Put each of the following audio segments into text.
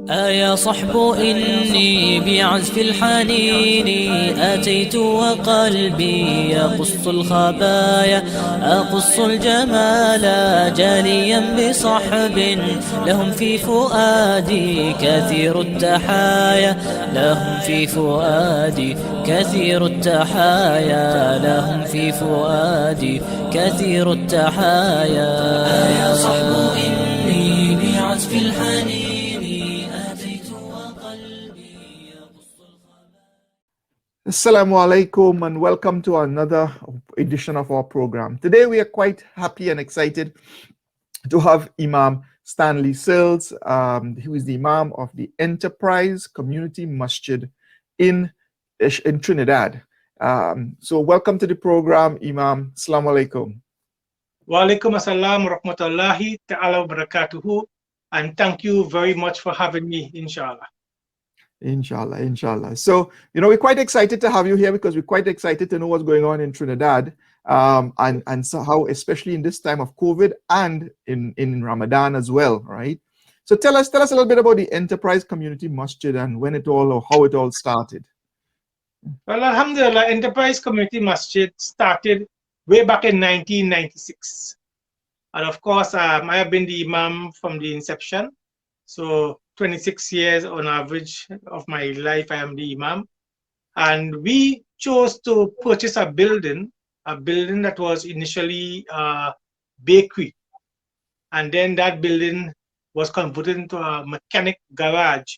يا صحب إني بعزف الحنين أتيت وقلبي يقص الخبايا أقص الجمال جاليا بصحب لهم في فؤادي كثير التحايا لهم في فؤادي كثير التحايا لهم في فؤادي كثير التحايا يا صحب إني بعزف الحنين. Assalamu alaikum and welcome to another edition of our program. Today we are quite happy and excited to have Imam Stanley Sills, who is the Imam of the Enterprise Community Masjid in Trinidad. So welcome to the program, Imam. Assalamu alaikum. Wa alaikum assalam wa rahmatullahi ta'ala wa barakatuhu, and thank you very much for having me, inshallah. Inshallah. So, we're quite excited to have you here because we're quite excited to know what's going on in Trinidad, and so how, especially in this time of COVID and in Ramadan as well, right? So tell us a little bit about the Enterprise Community Masjid and when it all, or how it all started. Well, alhamdulillah, Enterprise Community Masjid started way back in 1996. And of course, I have been the Imam from the inception. So 26 years on average of my life, I am the Imam. And we chose to purchase a building that was initially a bakery. And then that building was converted into a mechanic garage.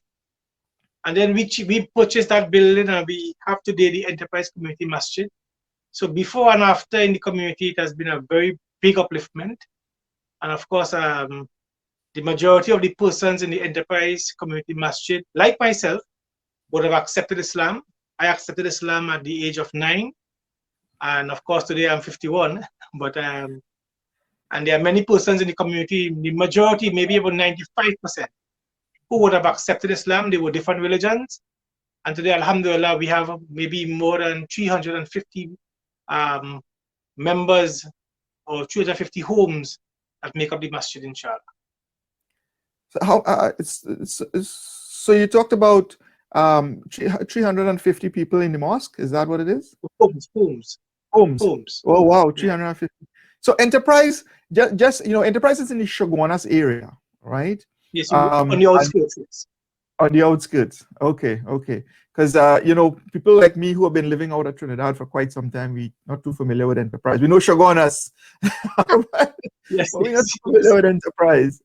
And then we purchased that building, and we have today the Enterprise Community Masjid. So before and after in the community, it has been a very big upliftment. And of course, the majority of the persons in the Enterprise Community Masjid, like myself, would have accepted Islam. I accepted Islam at the age of 9. And of course, today I'm 51. But and there are many persons in the community, the majority, maybe about 95%, who would have accepted Islam. They were different religions. And today, alhamdulillah, we have maybe more than 350 members or 350 homes that make up the masjid, inshallah. So you talked about 350 people in the mosque. Is that what it is? Homes. Oh wow, 350. So Enterprise, Enterprise is in the Shoguanas area, right? Yes, on the outskirts. On the outskirts. Okay. Because people like me who have been living out of Trinidad for quite some time, we're not too familiar with Enterprise. We know Shoguanas. Yes, we're not too familiar with Enterprise.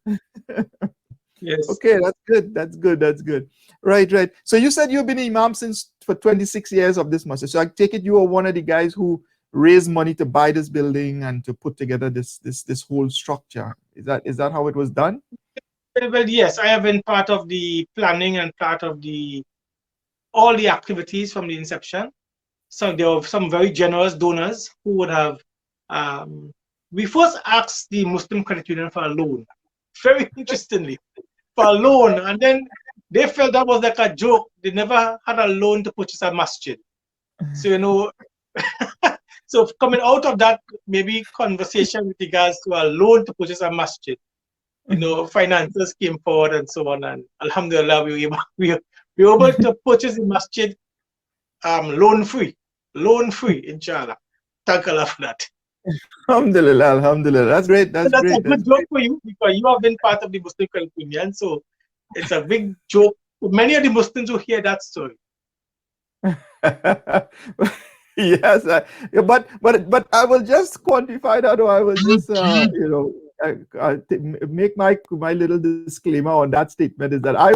Yes. Okay, that's good. Right. So you said you've been Imam for 26 years of this masjid. So I take it you are one of the guys who raised money to buy this building and to put together this whole structure. Is that how it was done? Well, yes, I have been part of the planning and part of all the activities from the inception. So there were some very generous donors who would have. We first asked the Muslim Credit Union for a loan, very interestingly, for a loan, and then they felt that was like a joke. They never had a loan to purchase a masjid. So so coming out of that maybe conversation with regards to a loan to purchase a masjid, finances came forward and so on, and alhamdulillah, we were able to purchase the masjid loan free, inshallah. Thank Allah for that. Alhamdulillah. That's great. That's a good joke for you, because you have been part of the Muslim Credit Union, so it's a big joke for many of the Muslims who hear that story. Yes, but I will just quantify that, or I will just make my little disclaimer on that statement is that I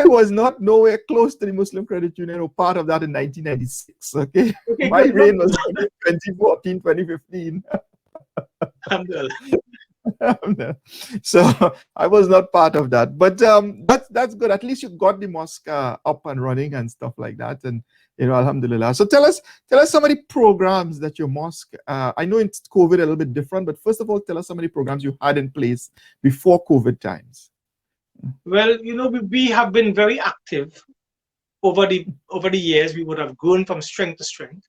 was not nowhere close to the Muslim Credit Union or part of that in 1996. Okay. My reign was in 2014, 2015. So I was not part of that, but that's good. At least you got the mosque up and running and stuff like that, and alhamdulillah. So tell us some of the programs that your mosque. I know it's COVID a little bit different, but first of all, tell us some of the programs you had in place before COVID times. Well, we have been very active over the years. We would have grown from strength to strength,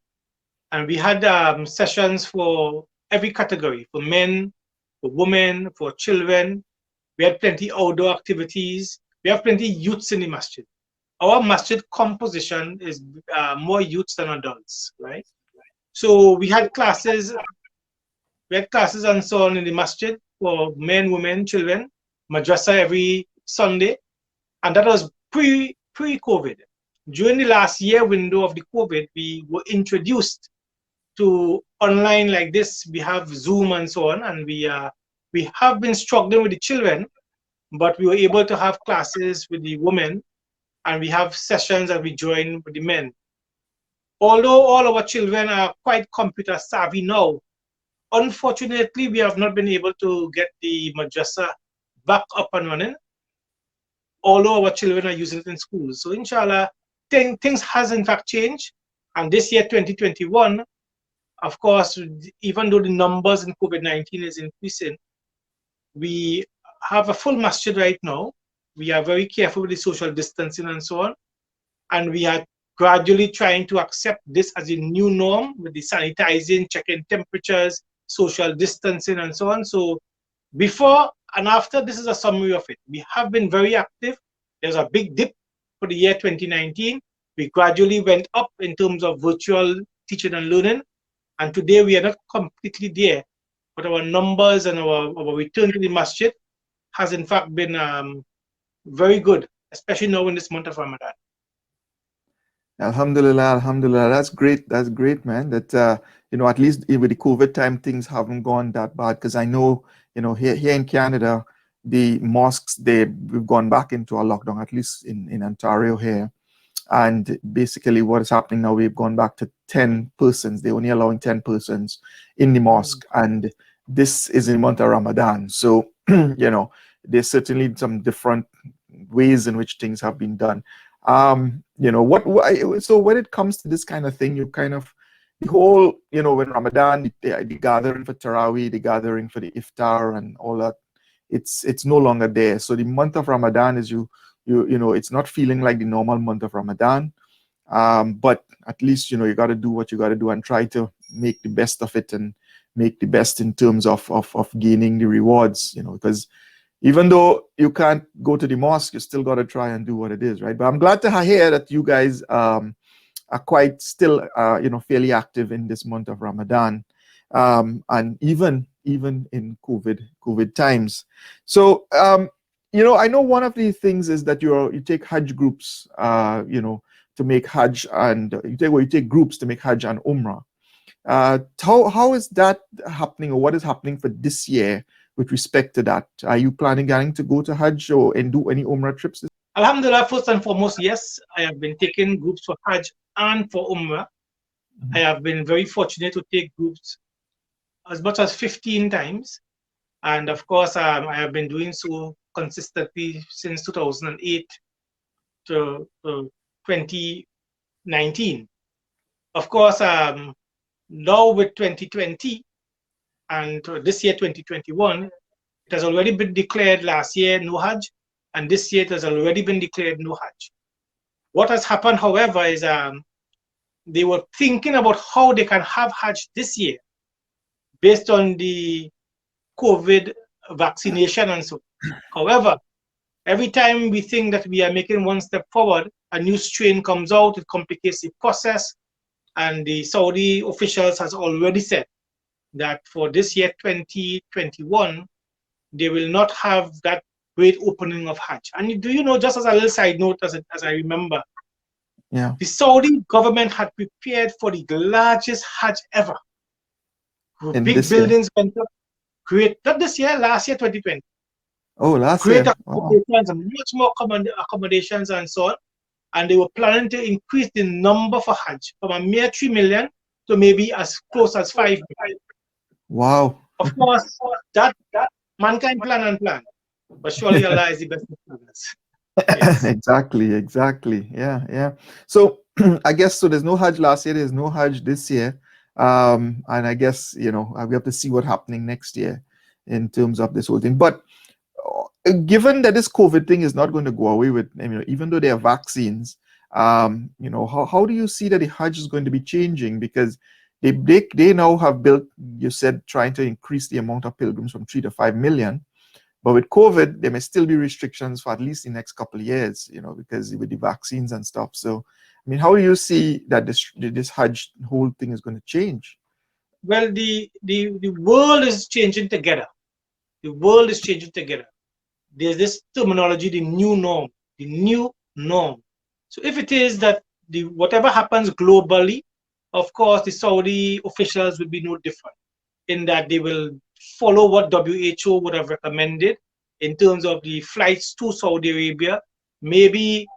and we had sessions for every category, for men, for women, for children. We had plenty outdoor activities. we have plenty youths in the masjid. Our masjid composition is more youths than adults, right? So we had classes and so on in the masjid for men, women, children, madrasa every Sunday, and that was pre-COVID. During the last year window of the COVID, we were introduced to online like this. We have Zoom and so on, and we have been struggling with the children, but we were able to have classes with the women, and we have sessions that we join with the men. Although all our children are quite computer savvy now, unfortunately, we have not been able to get the madrasa back up and running, although our children are using it in schools. So inshallah, things has in fact changed. And this year, 2021, of course, even though the numbers in COVID-19 is increasing, we have a full masjid right now. We are very careful with the social distancing and so on. And we are gradually trying to accept this as a new norm with the sanitizing, checking temperatures, social distancing and so on. So before and after, this is a summary of it. We have been very active. There's a big dip for the year 2019. We gradually went up in terms of virtual teaching and learning. And today we are not completely there, but our numbers and our return to the masjid has in fact been very good, especially now in this month of Ramadan. Alhamdulillah, alhamdulillah. That's great. That's great, man. That you know, at least with the COVID time, things haven't gone that bad. Because I know, you know, here in Canada, the mosques we've gone back into a lockdown, at least in Ontario here. And basically, what is happening now? We've gone back to 10 persons. They're only allowing 10 persons in the mosque, and this is in the month of Ramadan. So you know, there's certainly some different ways in which things have been done. You know, so when it comes to this kind of thing, you kind of, the whole, you know, when Ramadan, the gathering for Taraweeh, the gathering for the iftar and all that, it's no longer there. So the month of Ramadan is you know, it's not feeling like the normal month of Ramadan. But at least, you know, you got to do what you got to do and try to make the best of it and make the best in terms of gaining the rewards, you know, because even though you can't go to the mosque, you still got to try and do what it is, right? But I'm glad to hear that you guys are quite still, you know, fairly active in this month of Ramadan, and even in COVID times. So, you know, I know one of the things is that you take Hajj groups, you know, to make Hajj, and you take groups to make Hajj and Umrah. How is that happening, or what is happening for this year with respect to that? Are you planning to go to Hajj and do any Umrah trips? Alhamdulillah, first and foremost, yes, I have been taking groups for Hajj and for Umrah. I have been very fortunate to take groups as much as 15 times. And of course, I have been doing so consistently since 2008 to 2019. Of course, now with 2020 and this year 2021, it has already been declared last year no Hajj, and this year it has already been declared no Hajj. What has happened, however, is they were thinking about how they can have Hajj this year based on the COVID vaccination and so on. However, every time we think that we are making one step forward, a new strain comes out, it complicates the process, and the Saudi officials has already said that for this year 2021, they will not have that great opening of Hajj. And do you know, just as a little side note, as I remember, yeah, the Saudi government had prepared for the largest Hajj ever. In big buildings went up, great, not this year, last year 2020. Oh, last great year. accommodations, and much more accommodations and so on. And they were planning to increase the number for Hajj from a mere 3 million to maybe as close as 5 million. Wow. Of course, that mankind plan, but surely Allah is the best of planners. Yes. Exactly. Yeah. So I guess so. There's no Hajj last year. There's no Hajj this year. And I guess, you know, we have to see what's happening next year in terms of this whole thing. But given that this COVID thing is not going to go away with, you know, even though there are vaccines, you know, how do you see that the Hajj is going to be changing? Because they now have built, you said, trying to increase the amount of pilgrims from 3 to 5 million. But with COVID, there may still be restrictions for at least the next couple of years, you know, because with the vaccines and stuff. So, I mean, how do you see that this Hajj whole thing is going to change? Well, the world is changing together. The world is changing together. There's this terminology, the new norm, the new norm. So if it is that whatever happens globally, of course, the Saudi officials will be no different in that they will follow what WHO would have recommended in terms of the flights to Saudi Arabia. Maybe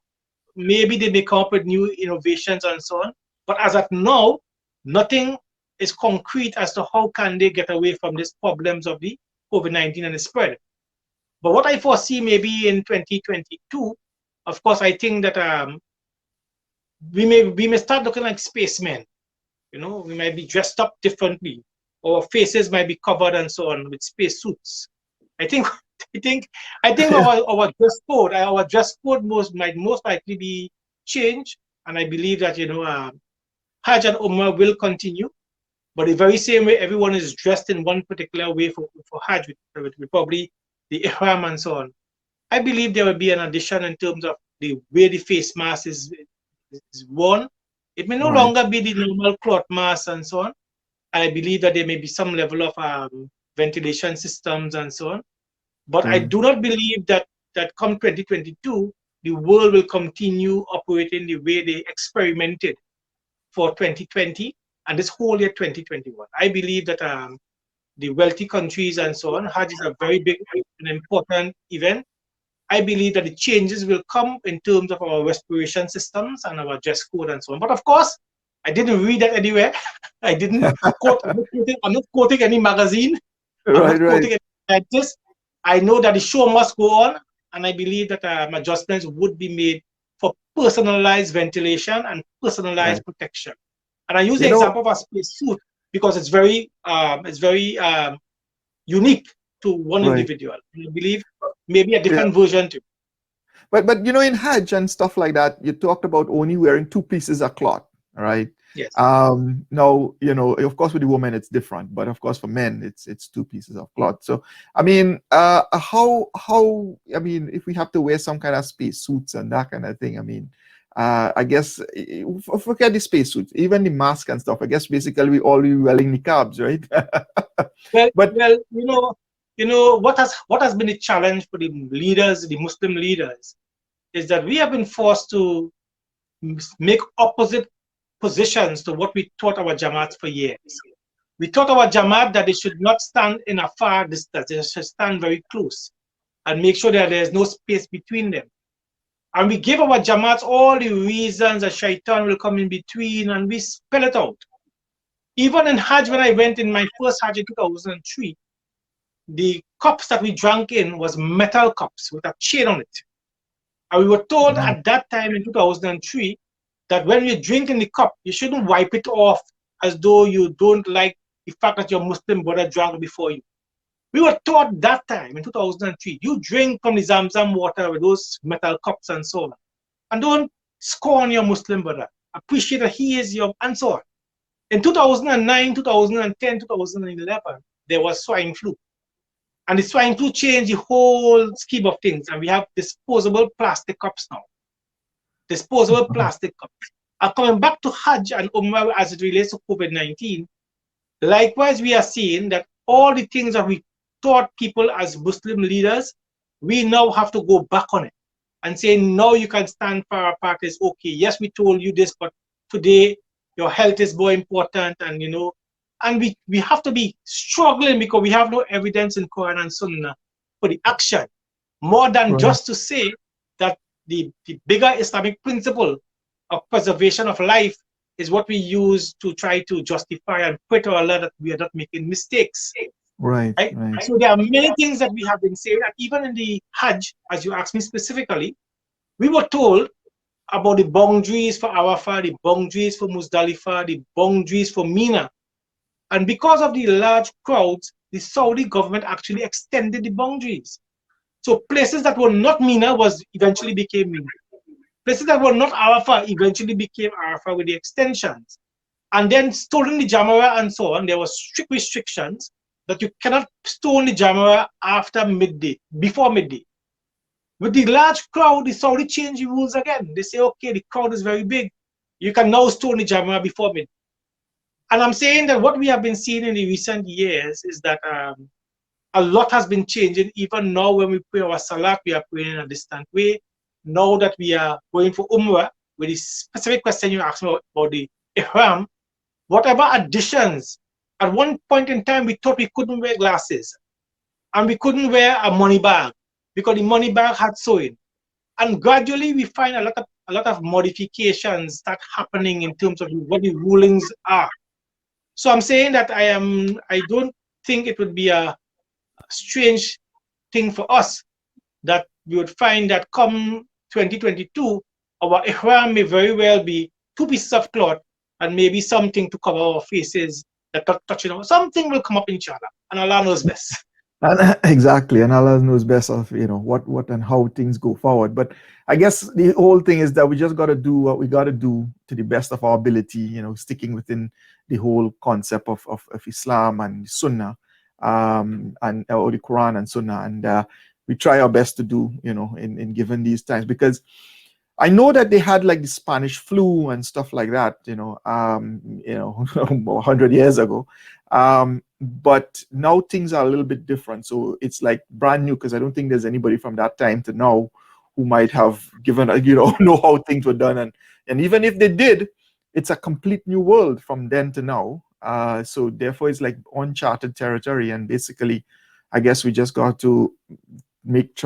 they may come up with new innovations and so on. But as of now, nothing is concrete as to how can they get away from these problems of the COVID-19 and the spread. But what I foresee maybe in 2022, of course, I think that we may start looking like spacemen. You know, we might be dressed up differently. Our faces might be covered and so on with space suits. I think our dress code might most likely be changed, and I believe that Hajj and Umrah will continue, but the very same way everyone is dressed in one particular way for Hajj, with probably the ihram and so on. I believe there will be an addition in terms of the way the face mask is worn. It may no longer be the normal cloth mask and so on. I believe that there may be some level of ventilation systems and so on. But I do not believe that come 2022, the world will continue operating the way they experimented for 2020 and this whole year 2021. I believe that the wealthy countries and so on, Hajj is a very big and important event. I believe that the changes will come in terms of our respiration systems and our dress code and so on. But of course, I didn't read that anywhere. I didn't quote. I'm not quoting any magazine. I'm not quoting any scientist. I know that the show must go on, and I believe that adjustments would be made for personalized ventilation and personalized protection. And I use the example of a space suit because it's very unique to one individual. I believe maybe a different version too. But you know, in Hajj and stuff like that, you talked about only wearing 2 pieces of cloth, right? Yes. Now, you know, of course with the women it's different, but of course for men it's 2 pieces of cloth. So I mean, how I mean, if we have to wear some kind of space suits and that kind of thing, I mean, I guess forget the space suits, even the mask and stuff. I guess basically we all be wearing niqabs, right? well, you know what has been the challenge for the leaders, the Muslim leaders, is that we have been forced to make opposite positions to what we taught our Jamaat for years. We taught our Jamaat that they should not stand in a far distance, they should stand very close and make sure that there's no space between them. And we gave our Jamaats all the reasons that shaitan will come in between, and we spell it out. Even in Hajj, when I went in my first Hajj in 2003, the cups that we drank in was metal cups with a chain on it. And we were told at that time in 2003 that when you drink in the cup, you shouldn't wipe it off as though you don't like the fact that your Muslim brother drank before you. We were taught that time in 2003, you drink from the Zamzam water with those metal cups and so on. And don't scorn your Muslim brother. Appreciate that he is your, and so on. In 2009, 2010, 2011, there was swine flu. And the swine flu changed the whole scheme of things. And we have disposable plastic cups now. Disposable plastic cups. And coming back to Hajj and Umrah as it relates to COVID-19, likewise, we are seeing that all the things that we taught people as Muslim leaders, we now have to go back on it and say, no, you can stand far apart. It's okay. Yes, we told you this, but today your health is more important. And, you know, and we have to be struggling because we have no evidence in Quran and Sunnah for the action, more than just to say that the bigger Islamic principle of preservation of life is what we use to try to justify and pray to Allah that we are not making mistakes. Right. So there are many things that we have been saying, and even in the Hajj, as you asked me specifically, we were told about the boundaries for Arafah, the boundaries for Muzdalifah, the boundaries for Mina. And because of the large crowds, the Saudi government actually extended the boundaries. So places that were not Mina eventually became Mina. Places that were not Arafah eventually became Arafah with the extensions. And then stolen the Jamara and so on, there were strict restrictions that you cannot stone the Jamara after midday, before midday. With the large crowd, they already changed the rules again. They say, okay, the crowd is very big. You can now stone the Jamara before midday. And I'm saying that what we have been seeing in the recent years is that a lot has been changing. Even now when we pray our Salat, we are praying in a distant way. Now that we are going for Umrah, with the specific question you asked me about the Ihram, whatever additions, at one point in time we thought we couldn't wear glasses and we couldn't wear a money bag because the money bag had sewing. And gradually we find a lot of modifications start happening in terms of what the rulings are. So I'm saying that I don't think it would be a strange thing for us that we would find that come 2022, our ihram may very well be 2 pieces of cloth and maybe something to cover our faces that touching us. Something will come up, inshallah, and Allah knows best. And exactly, and Allah knows best of what and how things go forward. But I guess the whole thing is that we just got to do what we got to do to the best of our ability. Sticking within the whole concept of Islam and Sunnah, or the Quran and Sunnah, and we try our best to do in given these times, because I know that they had like the Spanish flu and stuff like that, 100 years ago. But now things are a little bit different. So it's like brand new, because I don't think there's anybody from that time to now who might have given, know how things were done. And even if they did, it's a complete new world from then to now. So therefore it's like uncharted territory. And basically, I guess we just got to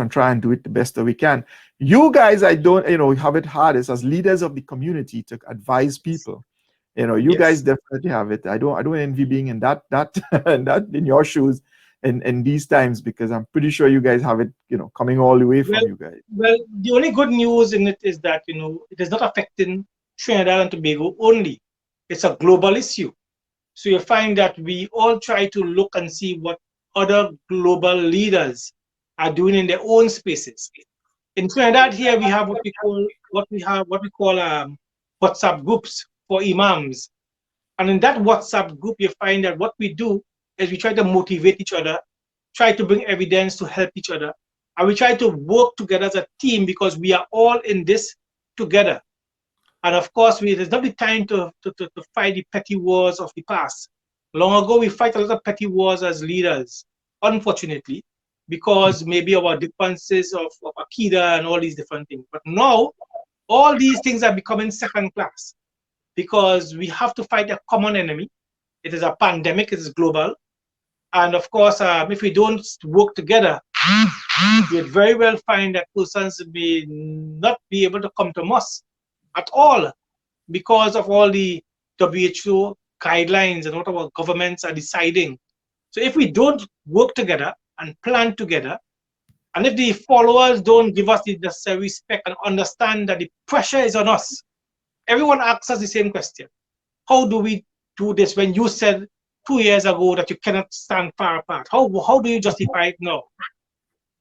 try and do it the best that we can. You guys, I don't, have it hardest as leaders of the community to advise people. You Yes. guys definitely have it. I don't envy being in that in your shoes in these times, because I'm pretty sure you guys have it, coming all the way from you guys. Well, the only good news in it is that, it is not affecting Trinidad and Tobago only. It's a global issue. So you find that we all try to look and see what other global leaders are doing in their own spaces. In Trinidad here, we have what we call WhatsApp groups for imams. And in that WhatsApp group, you find that what we do is we try to motivate each other, try to bring evidence to help each other, and we try to work together as a team, because we are all in this together. And of course, there's not the time to fight the petty wars of the past. Long ago, we fight a lot of petty wars as leaders, unfortunately, because maybe our differences of Akida and all these different things. But now, all these things are becoming second class, because we have to fight a common enemy. It is a pandemic, it is global. And of course, if we don't work together, you'd very well find that persons may not be able to come to mosque at all, because of all the WHO guidelines and what our governments are deciding. So if we don't work together and plan together, and if the followers don't give us the necessary respect and understand that the pressure is on us, everyone asks us the same question. How do we do this when you said 2 years ago that you cannot stand far apart? How do you justify it now?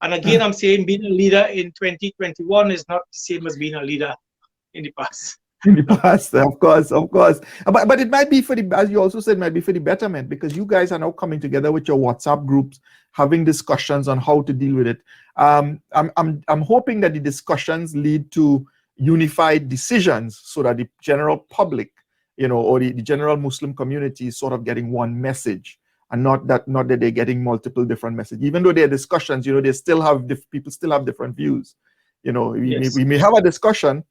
And again, I'm saying being a leader in 2021 is not the same as being a leader in the past. In the past, of course. But it might be for the, as you also said, might be for the betterment, because you guys are now coming together with your WhatsApp groups, having discussions on how to deal with it. I'm hoping that the discussions lead to unified decisions, so that the general public, or the general Muslim community is sort of getting one message, and not that they're getting multiple different messages. Even though there are discussions, they still have people still have different views. Yes. We may have a discussion,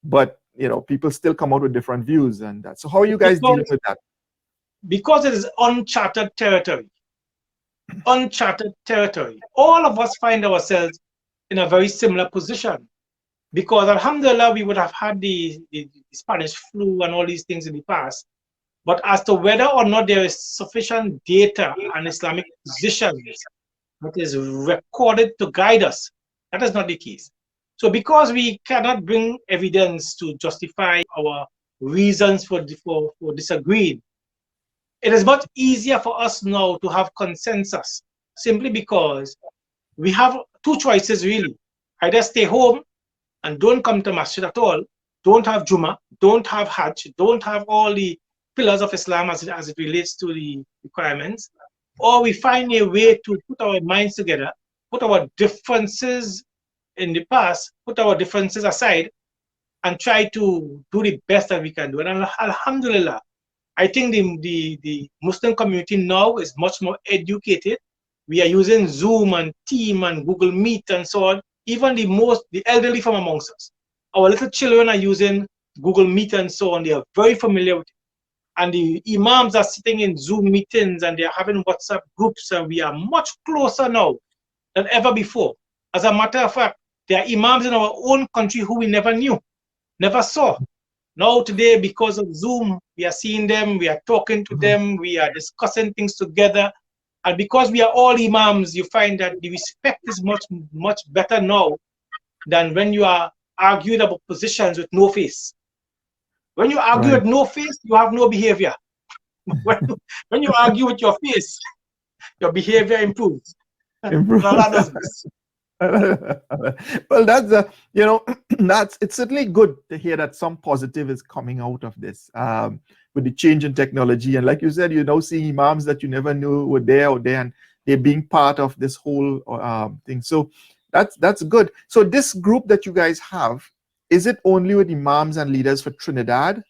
but people still come out with different views and that. So how are you guys dealing with that? Because it is uncharted territory. Uncharted territory. All of us find ourselves in a very similar position. Because alhamdulillah, we would have had the Spanish flu and all these things in the past. But as to whether or not there is sufficient data and Islamic positions that is recorded to guide us, that is not the case. So because we cannot bring evidence to justify our reasons for disagreeing, it is much easier for us now to have consensus, simply because we have two choices really. Either stay home and don't come to Masjid at all, don't have Jummah, don't have Hajj, don't have all the pillars of Islam as it relates to the requirements, or we find a way to put our minds together, put our differences in the past, put our differences aside, and try to do the best that we can do. And alhamdulillah, I think the Muslim community now is much more educated. We are using Zoom and Team and Google Meet and so on. Even the elderly from amongst us. Our little children are using Google Meet and so on. They are very familiar with it. And the imams are sitting in Zoom meetings and they're having WhatsApp groups, and we are much closer now than ever before. As a matter of fact, there are imams in our own country who we never knew, never saw. Now today, because of Zoom, we are seeing them, we are talking to them, we are discussing things together. And because we are all imams, you find that the respect is much, much better now than when you are arguing about positions with no face. When you argue with no face, you have no behavior. When you argue with your face, your behavior improves. Allah does this. Well, that's you know, it's certainly good to hear that some positive is coming out of this with the change in technology. And like you said, you now see imams that you never knew were there or there, and they're being part of this whole thing. So that's good. So this group that you guys have, is it only with imams and leaders for Trinidad?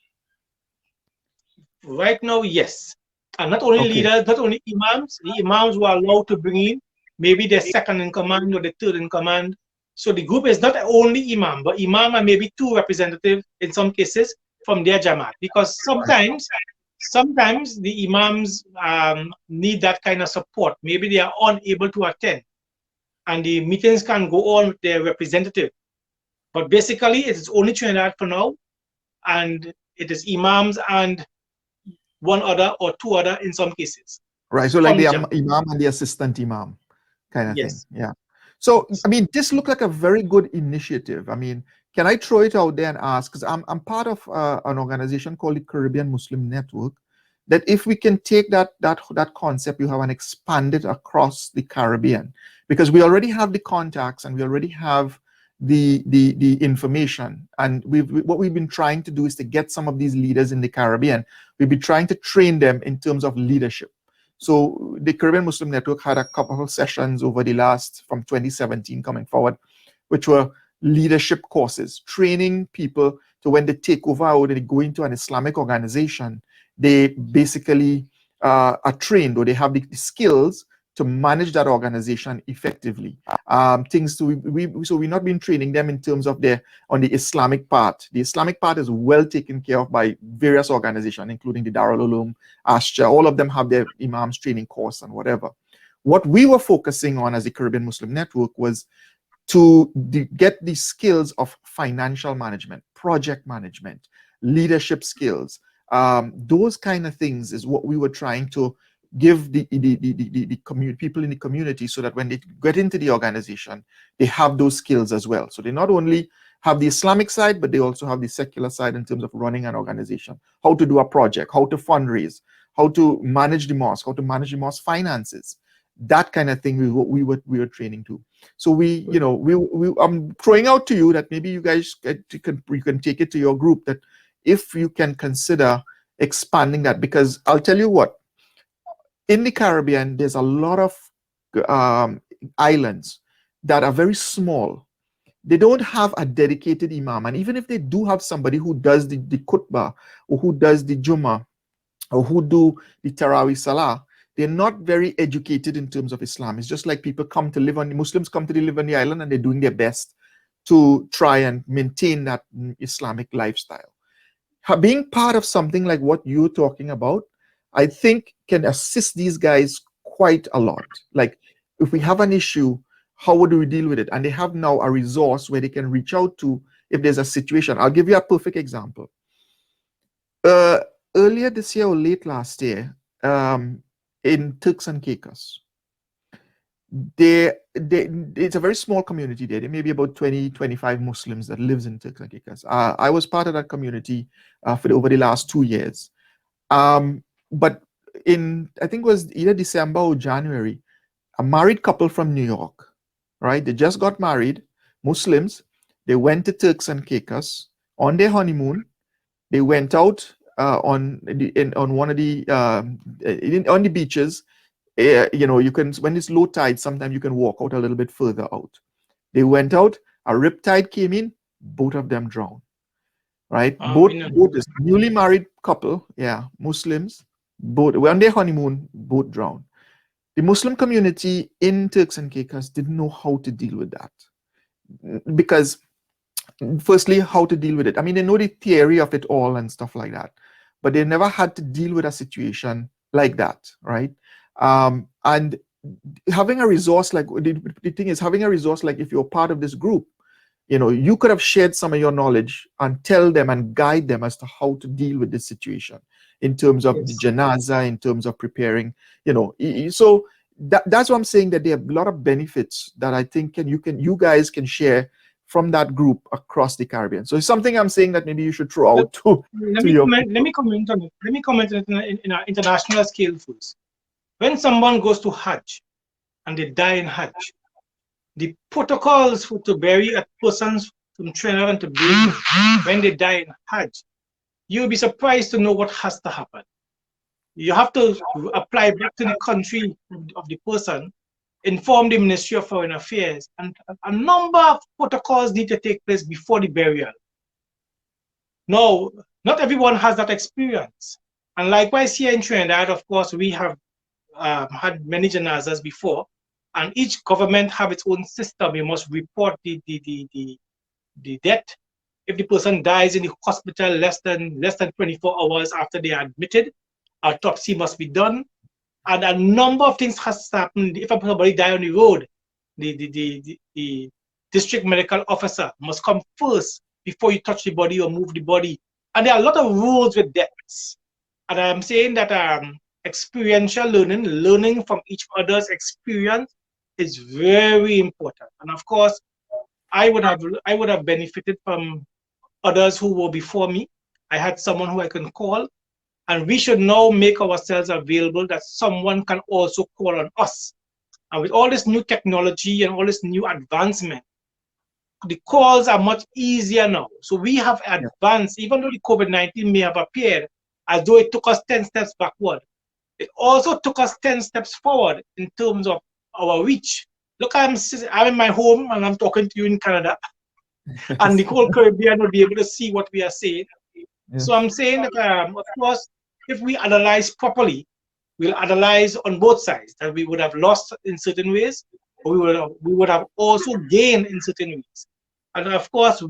Right now, yes. And not only leaders, not only imams, the imams were allowed to bring in maybe their second in command or the third in command. So the group is not only imam, but imam and maybe two representatives in some cases from their jamaat. Because sometimes the imams need that kind of support. Maybe they are unable to attend, and the meetings can go on with their representative. But basically, it is only Trinidad for now, and it is imams and one other or two other in some cases. Right, so like the imam and the assistant imam kind of thing. Yeah. So, I mean, this looked like a very good initiative. I mean, can I throw it out there and ask, because I'm part of an organization called the Caribbean Muslim Network, that if we can take that concept you have and expand it across the Caribbean, because we already have the contacts and we already have the information, and what we've been trying to do is to get some of these leaders in the Caribbean. We've been trying to train them in terms of leadership. So the Caribbean Muslim Network had a couple of sessions over the last, from 2017 coming forward, which were leadership courses, training people to when they take over or they go into an Islamic organization, they basically are trained, or they have the skills to manage that organization effectively. So we've not been training them in terms of on the Islamic part. The Islamic part is well taken care of by various organizations, including the Darul Uloom, Ashja. All of them have their imams training course and whatever. What we were focusing on as the Caribbean Muslim Network was to get the skills of financial management, project management, leadership skills. Those kind of things is what we were trying to give the people in the community, so that when they get into the organization, they have those skills as well. So they not only have the Islamic side, but they also have the secular side in terms of running an organization, how to do a project, how to fundraise, how to manage the mosque, how to manage the mosque finances. That kind of thing is what we were training to. So I'm throwing out to you that maybe you guys you can take it to your group, that if you can consider expanding that, because I'll tell you what, in the Caribbean, there's a lot of islands that are very small. They don't have a dedicated imam. And even if they do have somebody who does the khutbah, or who does the Jummah, or who do the Tarawih Salah, they're not very educated in terms of Islam. It's just like people Muslims come to live on the island, and they're doing their best to try and maintain that Islamic lifestyle. Being part of something like what you're talking about, I think can assist these guys quite a lot. Like, if we have an issue, how would we deal with it? And they have now a resource where they can reach out to if there's a situation. I'll give you a perfect example. Earlier this year or late last year, in Turks and Caicos, it's a very small community there. There may be about 20-25 Muslims that lives in Turks and Caicos. I was part of that community over the last 2 years. But I think it was either December or January, a married couple from New York, right? They just got married, Muslims. They went to Turks and Caicos on their honeymoon. They went out on the beaches. you know, you can, when it's low tide, sometimes you can walk out a little bit further out. They went out, a rip tide came in, both of them drowned. Right? Both is newly married couple, yeah, Muslims, both on their honeymoon, both drowned. The Muslim community in Turks and Caicos didn't know how to deal with that. Because firstly, how to deal with it. I mean, they know the theory of it all and stuff like that, but they never had to deal with a situation like that, right? And having a resource like, the thing is, having a resource like, if you're part of this group, you know, you could have shared some of your knowledge and tell them and guide them as to how to deal with this situation in terms of the janazah, in terms of preparing, you know. So that's what I'm saying, that there are a lot of benefits that I think you guys can share from that group across the Caribbean. So it's something I'm saying that maybe you should throw out to your comment. Let me comment on it. Let me comment on it in an international scale first. When someone goes to Hajj and they die in Hajj, the protocols to bury a persons from Trinidad and Tobago when they die in Hajj, you'll be surprised to know what has to happen. You have to apply back to the country of the person, inform the Ministry of Foreign Affairs, and a number of protocols need to take place before the burial. Now, not everyone has that experience. And likewise here in Trinidad, of course, we have had many janazas before, and each government have its own system. You must report the death. If the person dies in the hospital less than 24 hours after they are admitted, autopsy must be done, and a number of things has happened. If somebody dies on the road, the district medical officer must come first before you touch the body or move the body. And there are a lot of rules with deaths. And I'm saying that experiential learning from each other's experience is very important. And of course, I would have benefited from others who were before me. I had someone who I can call, and we should now make ourselves available that someone can also call on us. And with all this new technology and all this new advancement, the calls are much easier now. So we have advanced, even though the COVID-19 may have appeared as though it took us 10 steps backward, it also took us 10 steps forward in terms of our reach. Look, I'm in my home and I'm talking to you in Canada, and the whole Caribbean will be able to see what we are saying. Yeah. So I'm saying that, of course, if we analyze properly, we'll analyze on both sides, that we would have lost in certain ways, but we would have also gained in certain ways. And of course,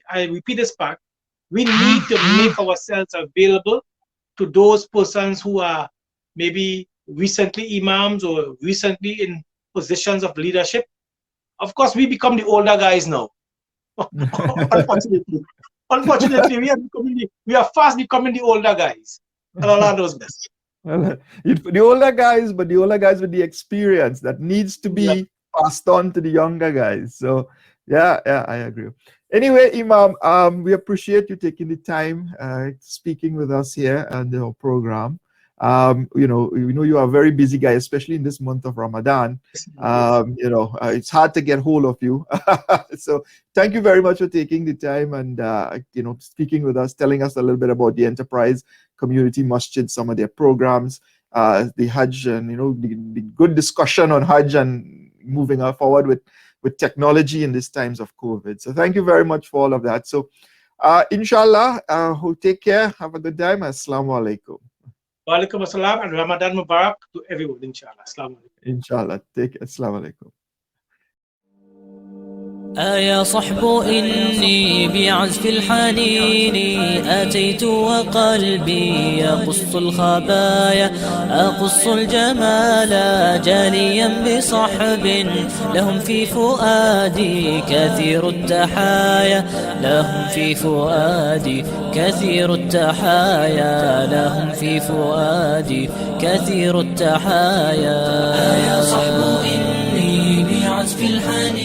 I repeat this back, we need to make ourselves available to those persons who are maybe recently imams or recently in positions of leadership. Of course, we become the older guys now. Unfortunately, we are fast becoming the older guys. And Allah knows best. Well, the older guys, but the older guys with the experience that needs to be passed on to the younger guys. So yeah, I agree. Anyway, Imam, we appreciate you taking the time speaking with us here on the program. You know you are a very busy guy, especially in this month of Ramadan. You know, it's hard to get hold of you. So thank you very much for taking the time and you know, speaking with us, telling us a little bit about the Enterprise Community Masjid, some of their programs, the Hajj, and you know, the good discussion on Hajj and moving forward with technology in these times of COVID. So thank you very much for all of that. So inshallah, take care, have a good time. Assalamu alaikum. Wa alaikum assalam, and Ramadan Mubarak to everyone, inshallah. Assalamu alaikum. Inshallah. Take care. Assalamu alaikum. يا صحب إني بعزف الحنين أتيت وقلبي يقص الخبايا أقص الجمال جاليا بصحب لهم في فؤادي كثير التحايا لهم في فؤادي كثير التحايا لهم في فؤادي كثير التحايا يا صحب إني بعزف الحنين